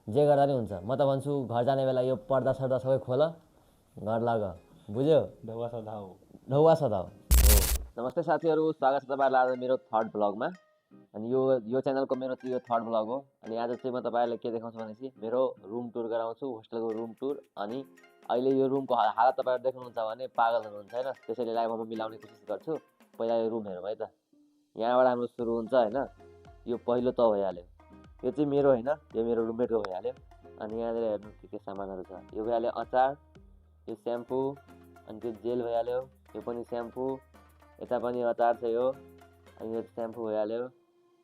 जे गर्दा नि हुन्छ। म त भन्छु घर जाने बेला यो पर्दा सर्दा सबै खोल, घर लग, बुझ्यो? ढौवा सधा हो। ढौवा सदा हो। नमस्ते साथीहरू, स्वागत छ तपाईँहरूलाई आज मेरो थर्ड ब्लगमा। अनि यो च्यानलको मेरो चाहिँ यो थर्ड ब्लग हो। अनि आज चाहिँ म तपाईँहरूलाई के देखाउँछु भनेपछि मेरो रुम टुर गराउँछु, होस्टेलको रुम टुर। अनि अहिले यो रुमको हालत तपाईँहरू देख्नुहुन्छ भने पागल हुनुहुन्छ होइन, त्यसैले लाइभमा म मिलाउने कोसिस गर्छु। पहिला यो रुम हेरौँ है त। यहाँबाट हाम्रो सुरु हुन्छ होइन। यो पहिलो त भइहाल्यो, यो चाहिँ मेरो होइन, यो मेरो रुममेटको भइहाल्यो। अनि यहाँनिर हेर्नु के सामानहरू छ। यो भइहाल्यो अचार, यो स्याम्पू, अनि त्यो जेल भइहाल्यो, यो पनि स्याम्पू, यता पनि अचार छ यो, अनि यो स्याम्पू भइहाल्यो।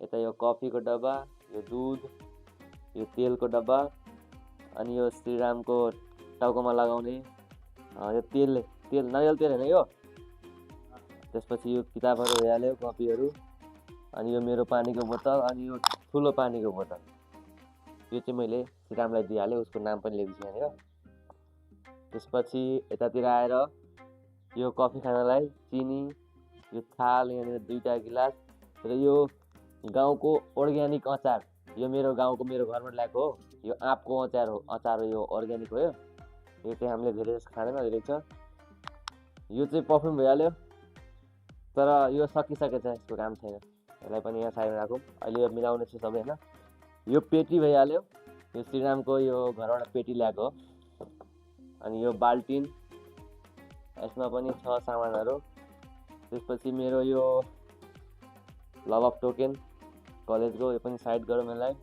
यता यो कफीको डब्बा, यो दुध, यो तेलको डब्बा, अनि यो श्रीरामको टाउकोमा लगाउने यो तेल नरिवल तेल होइन यो। त्यसपछि यो किताबहरू भइहाल्यो, कपीहरू, अनि यो मेरो पानीको बोतल, अनि यो ठुलो पानीको बोतल। यो चाहिँ मैले श्रीरामलाई दिइहालेँ, उसको नाम पनि लेख्छु यहाँनिर। त्यसपछि यतातिर आएर यो कफी खानलाई चिनी, यो थाल, यहाँनिर 2टा गिलास, र यो गाउँको अर्ग्यानिक अचार। यो मेरो गाउँको मेरो घरबाट ल्याएको हो। यो आँपको अचार हो, यो अर्ग्यानिक हो। यो चाहिँ हामीले धेरै जस्तो खाँदैन, धेरै छ। यो चाहिँ पर्फ्युम भइहाल्यो, तर यो सकिसकेछ, यसको काम छैन। यसलाई पनि यहाँ साइडमा राखौँ, अहिले यो मिलाउने छु सबै होइन। यो पेटी भइहाल्यो, यो श्रीरामको यो घरबाट पेटी ल्याएको हो। अनि यो बाल्टिन, यसमा पनि छ सामानहरू। त्यसपछि मेरो यो लभ अफ टोकेन कलेजको, यो पनि साइड गरौँ यसलाई।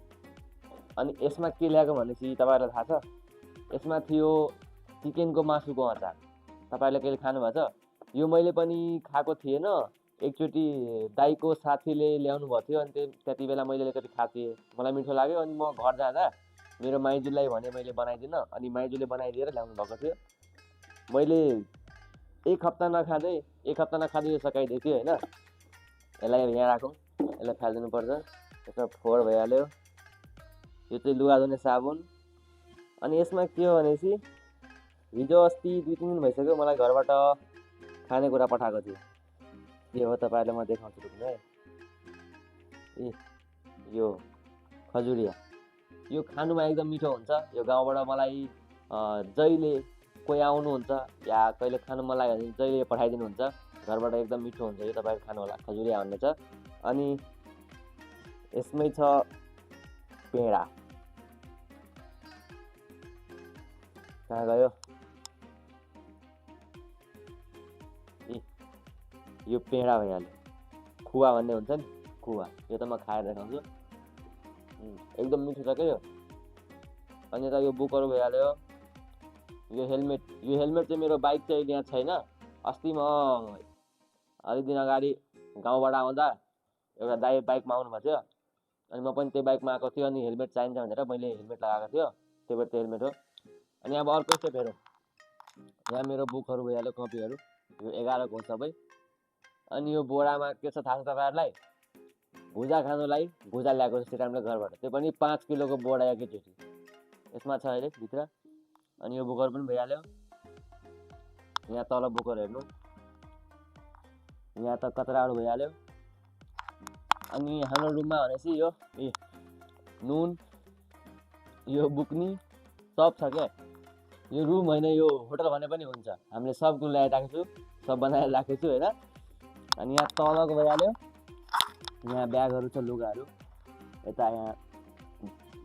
अनि यसमा के ल्याएको भनेपछि तपाईँहरूलाई थाहा छ, यसमा थियो चिकनको मासुको अचार। तपाईँहरूले कहिले खानुभएको छ? यो मैले पनि खाएको थिएन, एकचोटि दाइको साथीले ल्याउनु भएको थियो। अनि त्यति बेला मैले अलिकति खाएको थिएँ, मलाई मिठो लाग्यो। अनि म घर जाँदा मेरो माइजूलाई भने मैले बनाइदिन, अनि माइजूले बनाइदिएर ल्याउनु भएको थियो। मैले एक हप्ता नखाँदै यो सकाइदिएको थियो होइन। यसलाई यहाँ राखौँ, यसलाई फालिदिनुपर्छ। यसमा फोहोर भइहाल्यो। यो चाहिँ लुगा धुने साबुन। अनि यसमा के हो भनेपछि हिजो अस्ति 2-3 दिन भइसक्यो मलाई घरबाट खानेकुरा पठाएको थियो। के हो तपाईँहरूले म देखाउँछु रुक्नु है। यो खजुरिया, यो खानुमा एकदम मिठो हुन्छ। यो गाउँबाट मलाई जहिले कोही आउनुहुन्छ या कहिले खानु मन लाग्यो भने जहिले पठाइदिनुहुन्छ। घरबाट एकदम मिठो हुन्छ यो, तपाईँहरू खानु होला। खजुरिया भन्ने छ। अनि यसमै छ पेडा, कहाँ गयो? यो पेडा भइहाल्यो। खुवा भन्ने हुन्छ नि, खुवा। यो त म खाएर देखाउँछु, एकदम मिठो छ क्या यो। अनि यता यो बुकहरू भइहाल्यो। यो हेलमेट चाहिँ मेरो बाइक चाहिँ यहाँ छैन। अस्ति म अलिक दिन अगाडि गाउँबाट आउँदा एउटा दाइ बाइकमा आउनुभएको थियो, अनि म पनि त्यही बाइकमा आएको थियो। अनि हेलमेट चाहिन्छ भनेर मैले हेलमेट लगाएको थियो, त्यही भएर त्यो हेलमेट हो। अनि अब अर्को स्टेप हेरौँ। यहाँ मेरो बुकहरू भइहाल्यो, कपीहरू, यो 11को हो सबै। अनि यो बोरामा के छ थाहा छ तपाईँहरूलाई? भुजा खानुलाई भुजा ल्याएको छ श्रीरामले घरबाट, त्यो पनि 5 किलोको बोरा एकैचोटि। यसमा छ अहिले भित्र। अनि यो बुकहरू पनि भइहाल्यो। यहाँ तल बुकहरू हेर्नु, यहाँ त कचराहरू भइहाल्यो। अनि हाम्रो रुममा भनेपछि यो नुन, यो बुक्नी सब छ क्या। यो रुम होइन, यो होटल भने पनि हुन्छ। हामीले सब कुरो ल्याएर राखेको छु, सब बनाएर राखेको छु होइन। अनि यहाँ तलको भइहाल्यो। यहाँ ब्यागहरू छ, लुगाहरू। यता यहाँ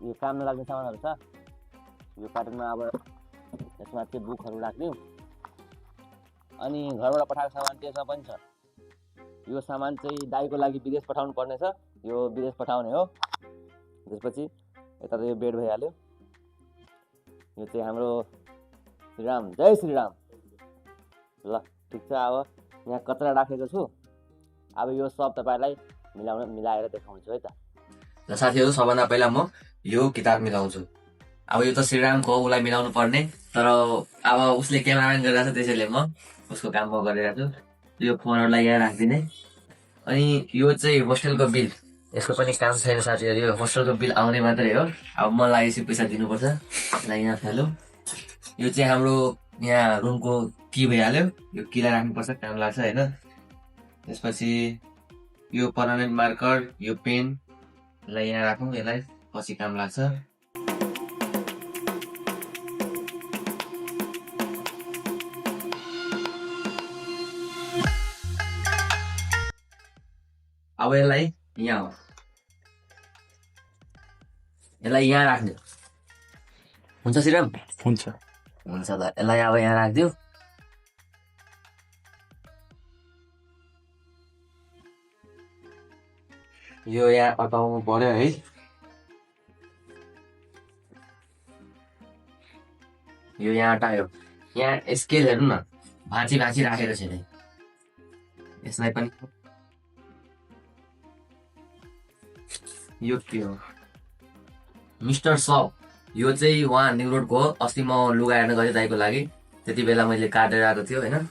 यो काम नलाग्ने सामानहरू छ। यो कार्टुनमा अब यसमा चाहिँ बुकहरू राख्दिउँ। अनि घरबाट पठाएको सामान चाहिँ यसमा पनि छ। यो सामान चाहिँ दाइको लागि विदेश पठाउनु पर्ने छ, यो विदेश पठाउने हो। त्यसपछि यता त यो बेड भइहाल्यो। यो चाहिँ हाम्रो श्रीराम, जय श्रीराम। ल ठिक छ, अब यहाँ कचरा राखेको छु। अब यो सब तपाईँलाई मिलाएर देखाउँछु है त। ल साथीहरू, सबभन्दा पहिला म यो किताब मिलाउँछु। अब यो त श्रीरामको हो, उसलाई मिलाउनु पर्ने, तर अब उसले क्यामेराम्यान गरिरहेको छ, त्यसैले म उसको काम म गरिरहेको छु। यो फोनहरूलाई यहाँ राखिदिने। अनि यो चाहिँ होस्टेलको बिल, यसको पनि काम छैन साथीहरू। यो होस्टेलको बिल आउने मात्रै हो। अब मलाई यसै पैसा दिनुपर्छ। यसलाई यहाँ फाल्यो। यो चाहिँ हाम्रो यहाँ रुमको की भइहाल्यो। यो कीलाई राख्नुपर्छ, काम लाग्छ होइन। त्यसपछि यो पर्मानेन्ट मार्कर, यो पेन, यसलाई यहाँ राखौँ, यसलाई पछि काम लाग्छ। अब यसलाई यहाँ हो, यसलाई यहाँ राख्दियो। हुन्छ श्रीराम? हुन्छ। हुन्छ त यसलाई अब यहाँ राखिदियो। यो यहाँ अटाउनु पर्यो है। यो यहाँ अटायो। यहाँ स्केल हेर्नु न, भाँची भाँची राखेको छ नि। यसलाई पनि यो के हो? मिस्टर सब। यो चाहिँ उहाँ न्यु रोडको हो। अस्ति म लुगा हेर्न गएँ दाइको लागि, त्यति बेला मैले काटेर आएको थियो होइन।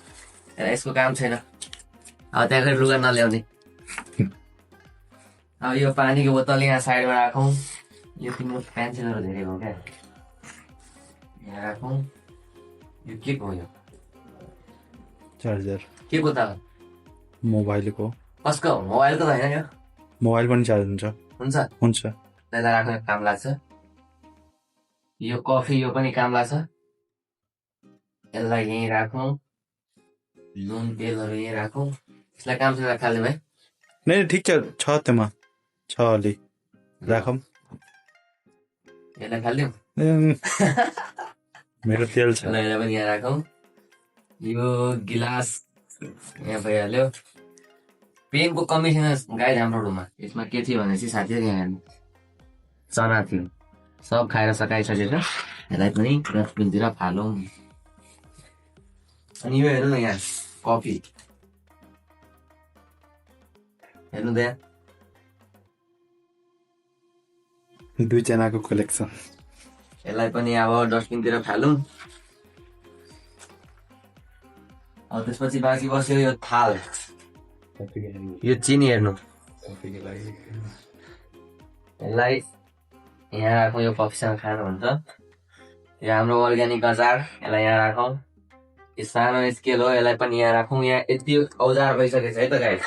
यसको काम छैन, अब त्यहाँ गएर लुगा नल्याउने। अब यो पानीको बोतल यहाँ साइडमा राखौँ। यो तिम्रो पेन्सिलहरू धेरै हो क्या, यहाँ राखौँ। यो के को? यो चार्जर। के को त? मोबाइलको। कसको? मोबाइलको त होइन, यो मोबाइल पनि चार्ज हुन्छ। हुन्छ हुन्छ। त्यसलाई राख्न काम लाग्छ। यो कफी यो पनि काम लाग्छ। यसलाई यहीँ राखौँ। नुन तेलहरू यहीँ राखौँ। यसलाई काम चाहिँ खाल्ने भाइ? नै ठिक छ त्यसमा छ अलि राखौँ। यसलाई खालिदिउँ। मेरो तेल छ। यसलाई पनि यहाँ राखौँ। यो गिलास यहाँ भइहाल्यो। पेनको कमी छैन गाइड हाम्रो रुममा। यसमा के थियो भनेपछि साथीहरू यहाँ हेर्नु, चना थियो, सब खाएर सकाइसकेछ। यसलाई पनि डस्टबिनतिर फालौँ। अनि यो हेर्नु न यहाँ कफी हेर्नु त, यहाँ 2 जनाको कलेक्सन। यसलाई पनि अब डस्टबिनतिर फालौँ। अब त्यसपछि बाँकी बस्यो यो थाल, यो चिनी हेर्नु, यसलाई यहाँ राखौँ। यो कफीसँग खानु हुन्छ। यो हाम्रो अर्ग्यानिक अचार, यसलाई यहाँ राखौँ। यो सानो स्केल हो, यसलाई पनि यहाँ राखौँ। यहाँ यति औजार भइसकेको छ है त गाइस।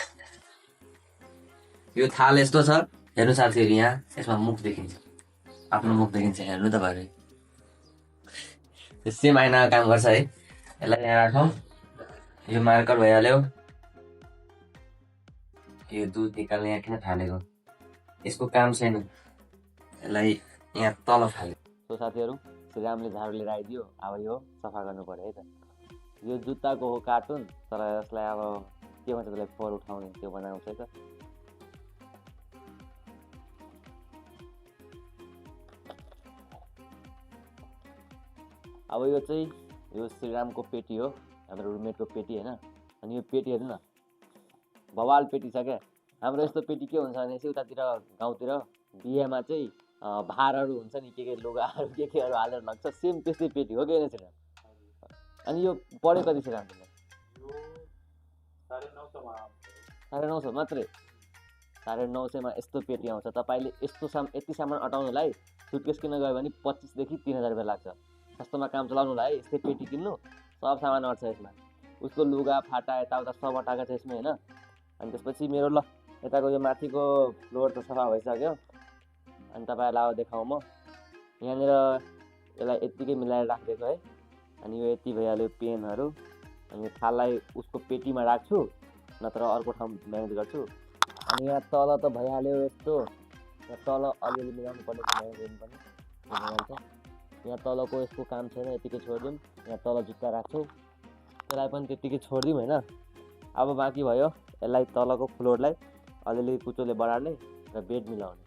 यो थाल यस्तो छ हेर्नु साथीहरू, यहाँ यसमा मुख देखिन्छ, आफ्नो मुख देखिन्छ, हेर्नु त भयो। यो सेम आइना काम गर्छ है। यसलाई यहाँ राखौँ। यो मार्कर भइहाल्यो। यो दुध निकाल्ने यहाँ किन फालेको? यसको काम छैन, यसलाई यहाँ तल फाल्यो। सो साथीहरू, श्रीरामले झाडु लिएर आइदियो। अब यो सफा गर्नु पर्यो है त। यो जुत्ताको हो कार्टुन, तर यसलाई अब के भन्छ त्यसलाई, फोहोर उठाउने त्यो बनाउँछ है त। अब यो चाहिँ यो श्रीरामको पेटी हो, हाम्रो रुममेटको पेटी होइन। अनि यो पेटी हेर्नु न, बवाल पेटी छ क्या। हाम्रो यस्तो पेटी के हुन्छ भने चाहिँ उतातिर गाउँतिर बिहेमा चाहिँ भारहरू हुन्छ नि, के लुगाहरू केहरू हालेर लाग्छ, सेम त्यस्तै पेटी हो क्या श्रीराम। अनि यो पढ्यो कति श्रीराम? 950 मात्रै। 950मा यस्तो पेटी आउँछ। तपाईँले यस्तो यति सामान अटाउनुलाई सुटकेस किन्न गयो भने 25 देखि 3000 रुपियाँ लाग्छ। सस्तोमा काम चलाउनुलाई यस्तै पेटी किन्नु, सब सामान अट्छ यसमा। उसको लुगा फाटा यताउता सब अटाएको छ यसमा होइन। अनि त्यसपछि मेरो ल यताको यो माथिको फ्लोर त सफा भइसक्यो। अनि तपाईँहरूलाई अब देखाउँ म यहाँनिर यसलाई यत्तिकै मिलाएर राखिदिएको है। अनि यो यति भइहाल्यो पेनहरू। अनि यो थाललाई उसको पेटीमा राख्छु, नत्र अर्को ठाउँ म्यानेज गर्छु। अनि यहाँ तल त भइहाल्यो यस्तो, यहाँ तल अलिअलि मिलाउनु पर्ने म्यानेज गर्नुपर्ने भइहाल्छ। यहाँ तलको यसको काम छैन, यतिकै छोडिदिउँ। यहाँ तल जुत्ता राख्छु, त्यसलाई पनि त्यत्तिकै छोडिदिउँ होइन। अब बाँकी भयो यसलाई तलको फ्लोरलाई अलिअलि कुचोले बढार्ने र बेड मिलाउने।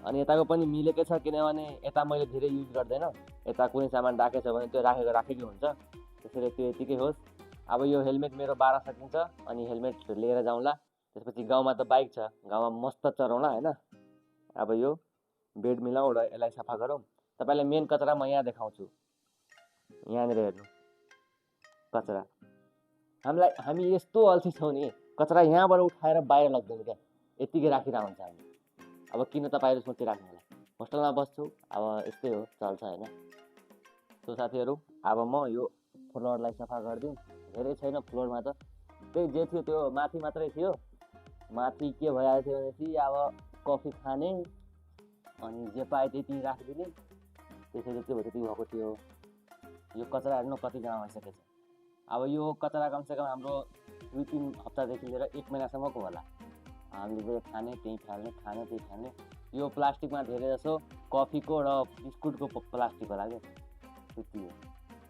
अनि यताको पनि मिलेकै छ, किनभने यता मैले धेरै युज गर्दैन। यता कुनै सामान राखेछ भने त्यो राखेकै हुन्छ, त्यसैले त्यो यतिकै होस्। अब यो हेलमेट मेरो 12 सकिन्छ, अनि हेलमेट लिएर जाउँला। त्यसपछि गाउँमा त बाइक छ, गाउँमा मस्त चलाउँला होइन। अब यो बेड मिलाउँ र यसलाई सफा गरौँ। तपाईँलाई मेन कचरा म यहाँ देखाउँछु। यहाँनिर हेर्नु कचरा। हामी यस्तो अल्छी छौँ नि, कचरा यहाँबाट उठाएर बाहिर लग्दैन क्या, यत्तिकै राखिरहेको हुन्छ हामी। अब किन तपाईँहरू सोचिराख्नु होला, होस्टेलमा बस्छु, अब यस्तै हो, चल्छ होइन। सो साथीहरू, अब म यो फ्लोरलाई सफा गरिदिउँ। धेरै छैन फ्लोरमा त, त्यही जे थियो त्यो माथि मात्रै थियो। माथि के भइहाल्छ भनेपछि अब कफी खाने अनि जे पाए त्यति राखिदिने, त्यसैले के भयो त्यति भएको थियो। यो कचरा हेर्नु कति जम्मा भइसकेको छ। अब यो कचरा कमसेकम हाम्रो 2-3 हप्तादेखि लिएर 1 महिनासम्मको होला। हामीले जे खाने त्यही फाल्ने, खाने त्यही फाल्ने। यो प्लास्टिकमा धेरै जसो कफीको र बिस्कुटको प्लास्टिक होला क्या, त्यति हो।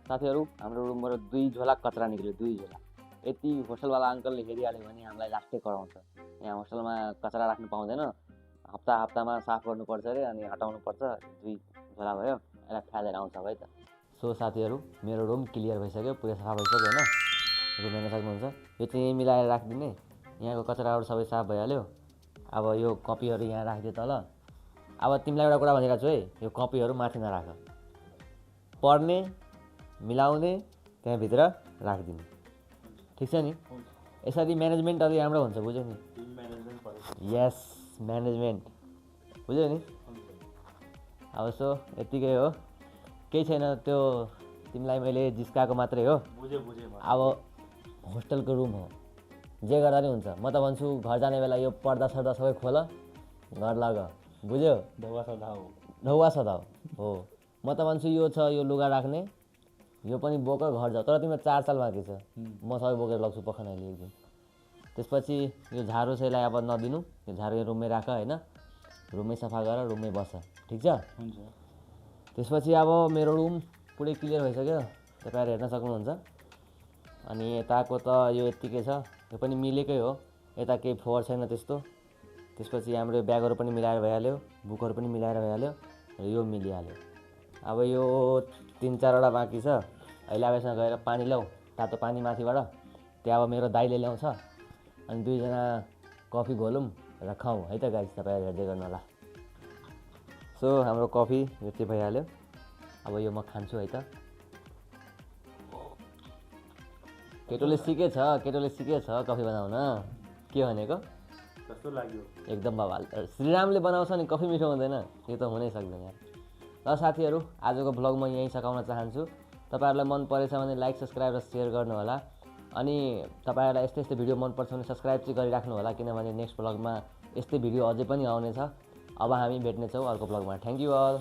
साथीहरू, हाम्रो रुमबाट 2 झोला कचरा निक्ल्यो, 2 झोला। यति होस्टेलवाला अङ्कलले हेरिहाल्यो भने हामीलाई लास्टै कराउँछ। यहाँ होस्टेलमा कचरा राख्नु पाउँदैन, हप्तामा साफ गर्नुपर्छ अरे, अनि हटाउनुपर्छ। 2 झोला भयो, यसलाई फ्यालेर आउँछ है त। सो साथीहरू, मेरो रुम क्लियर भइसक्यो, पुरै सफा भइसक्यो होइन। रुम हेर्न सक्नुहुन्छ। यो चाहिँ यहीँ मिलाएर राखिदिने। यहाँको कचराहरू सबै साफ भइहाल्यो। अब यो कपीहरू यहाँ राखिदियो तल। अब तिमीलाई एउटा कुरा भनिरहेको छु है, यो कपीहरू माथि नराख। पढ्ने, मिलाउने, त्यहाँभित्र राखिदिने, ठिक छ नि। यसरी म्यानेजमेन्ट अलि राम्रो हुन्छ, बुझ्यौ नि। यस, म्यानेजमेन्ट, बुझ्यौ नि। अब सो यत्तिकै हो, केही छैन। त्यो तिमीलाई मैले जिस्काएको मात्रै हो। अब होस्टेलको रुम हो, जे गर्दा नि हुन्छ। म त भन्छु घर जाने बेला यो पर्दा सर्दा सबै खोल, घर लग, बुझ्यौ। ढौवा सदा हो। म त भन्छु यो छ, यो लुगा राख्ने, यो पनि बोक घर जाऊ। तर तिम्रो 4 साल बाँकी छ, म सबै बोकेर लग्छु पखन अहिले एक दिन। त्यसपछि यो झाडु छैलाई अब नदिनु, यो झाडु यो रुममै राख होइन। रुममै सफा गर, रुममै बस, ठिक छ। त्यसपछि अब मेरो रुम पुरै क्लियर भइसक्यो, तपाईँहरू हेर्न सक्नुहुन्छ। अनि यताको त यो यत्तिकै छ, यो पनि मिलेकै हो। यता केही फोहोर छैन त्यस्तो। त्यसपछि हाम्रो ब्यागहरू पनि मिलाएर भइहाल्यो, बुकहरू पनि मिलाएर भइहाल्यो, र यो मिलिहाल्यो। अब यो 3-4वटा बाँकी छ। अहिले अब यसमा गएर पानी ल्याऊ, तातो पानी माथिबाट। त्यहाँ अब मेरो दाइले ल्याउँछ, अनि 2 जना कफी घोलौँ र खाउँ है त गाइस। तपाईँहरू हेर्दै गर्नु होला। सो हाम्रो कफी यो चाहिँ भइहाल्यो। अब यो म खान्छु है त। केटोले सिकेछ कफी बनाउन। के भनेको कस्तो लाग्यो? एकदम बवाल। श्रीरामले बनाउँछ नि कफी मिठो हुँदैन, यो त हुनै सक्दैन यार। ल साथीहरू, आजको भ्लग म यहीँ सकाउन चाहन्छु। तपाईँहरूलाई मन परेछ भने लाइक, सब्सक्राइब र सेयर गर्नु होला। अनि तपाईँहरूलाई यस्तै भिडियो मनपर्छ भने सब्सक्राइब चाहिँ गरिराख्नु होला, किनभने नेक्स्ट भ्लगमा यस्तै भिडियो अझै पनि आउनेछ। अब हामी भेट्नेछौँ अर्को भ्लगमा। Thank you all.